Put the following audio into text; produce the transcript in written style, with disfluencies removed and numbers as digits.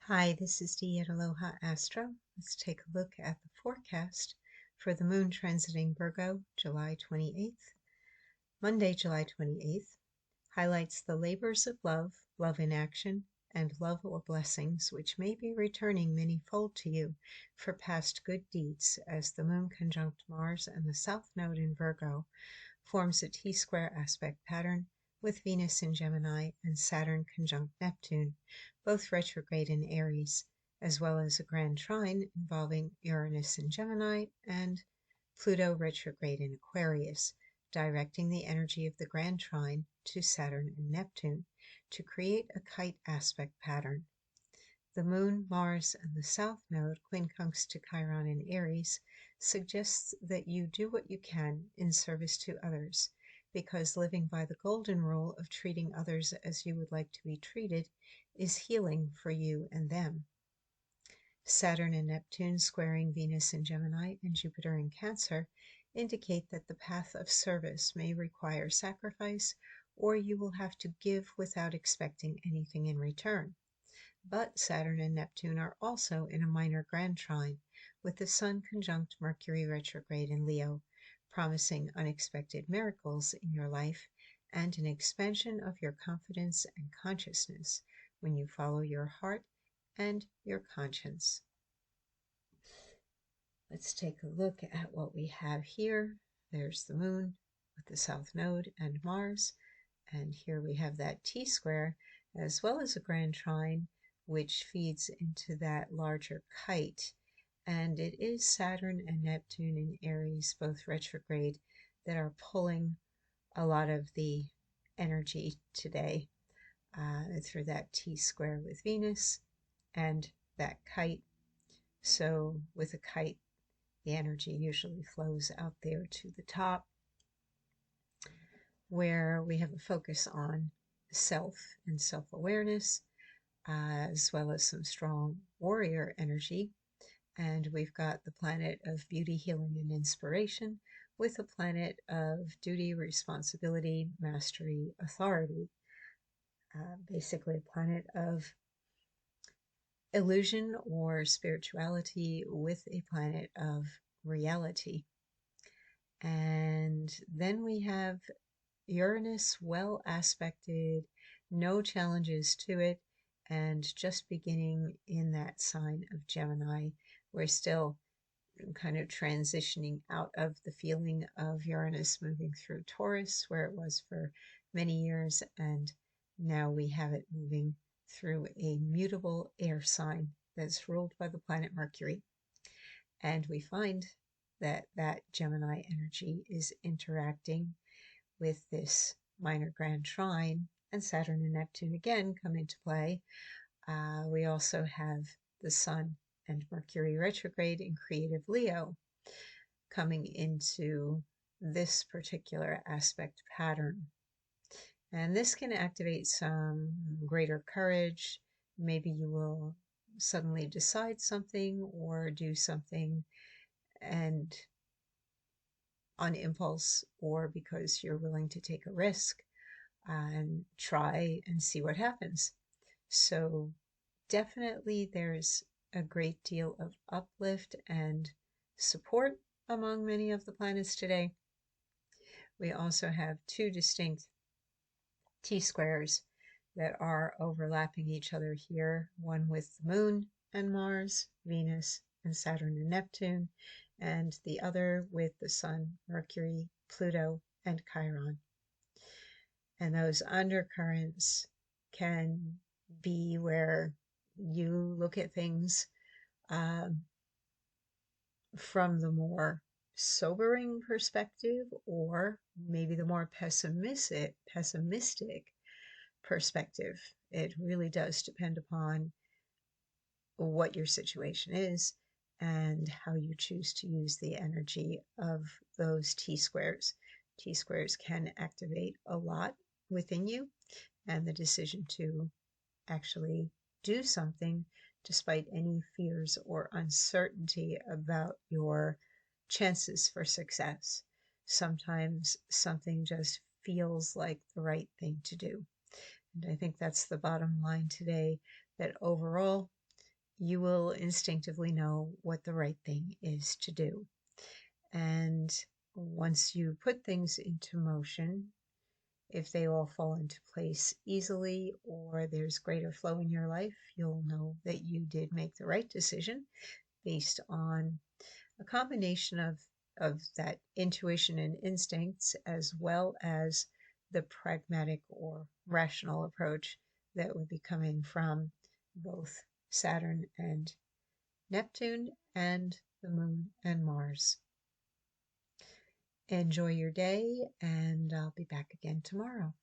Hi, this is Dee at Aloha Astro. Let's take a look at the forecast for the moon transiting Virgo, July 28th. Monday, July 28th highlights the labors of love, love in action, and love or blessings, which may be returning many-fold to you for past good deeds, as the moon conjunct Mars and the South Node in Virgo forms a T-square aspect pattern with Venus in Gemini and Saturn conjunct Neptune, both retrograde in Aries, as well as a grand trine involving Uranus in Gemini and Pluto retrograde in Aquarius, directing the energy of the grand trine to Saturn and Neptune to create a kite aspect pattern. The Moon, Mars, and the South Node, quincunx to Chiron in Aries, suggests that you do what you can in service to others, because living by the golden rule of treating others as you would like to be treated is healing for you and them. Saturn and Neptune squaring Venus in Gemini and Jupiter in Cancer indicate that the path of service may require sacrifice, or you will have to give without expecting anything in return. But Saturn and Neptune are also in a minor grand trine, with the Sun conjunct Mercury retrograde in Leo, promising unexpected miracles in your life and an expansion of your confidence and consciousness when you follow your heart and your conscience. Let's take a look at what we have here. There's the moon with the South Node and Mars, and here we have that T-square, as well as a grand trine, which feeds into that larger kite. And it is Saturn and Neptune in Aries, both retrograde, that are pulling a lot of the energy today through that T-square with Venus and that kite. So with a kite, the energy usually flows out there to the top, where we have a focus on self and self-awareness, as well as some strong warrior energy. And we've got the planet of beauty, healing, and inspiration with a planet of duty, responsibility, mastery, authority. Basically a planet of illusion or spirituality with a planet of reality. And then we have Uranus well aspected, no challenges to it, and just beginning in that sign of Gemini. We're still kind of transitioning out of the feeling of Uranus moving through Taurus, where it was for many years, and now we have it moving through a mutable air sign that's ruled by the planet Mercury. And we find that that Gemini energy is interacting with this minor grand trine, and Saturn and Neptune again come into play. We also have the Sun and Mercury retrograde in creative Leo coming into this particular aspect pattern. And this can activate some greater courage. Maybe you will suddenly decide something or do something and on impulse, or because you're willing to take a risk and try and see what happens. So definitely there's a great deal of uplift and support among many of the planets today. We also have two distinct T-squares that are overlapping each other here, one with the Moon and Mars, Venus, and Saturn and Neptune, and the other with the Sun, Mercury, Pluto, and Chiron. And those undercurrents can be where you look at things from the more sobering perspective, or maybe the more pessimistic perspective. It really does depend upon what your situation is and how you choose to use the energy of those T-squares. T-squares can activate a lot within you, and the decision to actually do something despite any fears or uncertainty about your chances for success. Sometimes something just feels like the right thing to do. And I think that's the bottom line today, that overall you will instinctively know what the right thing is to do. And once you put things into motion, if they all fall into place easily or there's greater flow in your life, you'll know that you did make the right decision based on a combination of that intuition and instincts, as well as the pragmatic or rational approach that would be coming from both Saturn and Neptune and the Moon and Mars. Enjoy your day, and I'll be back again tomorrow.